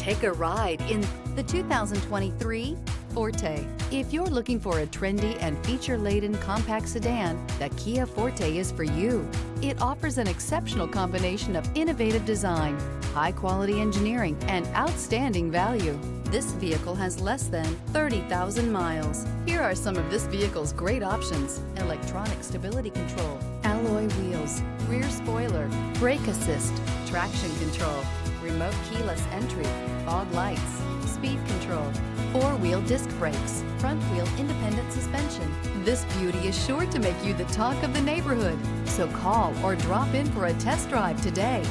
Take a ride in the 2023 Forte. If you're looking for a trendy and feature-laden compact sedan, the Kia Forte is for you. It offers an exceptional combination of innovative design, high-quality engineering, and outstanding value. This vehicle has less than 30,000 miles. Here are some of this vehicle's great options: electronic stability control, alloy wheels, rear spoiler, brake assist, traction control, remote keyless entry, fog lights, speed control, four-wheel disc brakes, front-wheel independent suspension. This beauty is sure to make you the talk of the neighborhood. So call or drop in for a test drive today.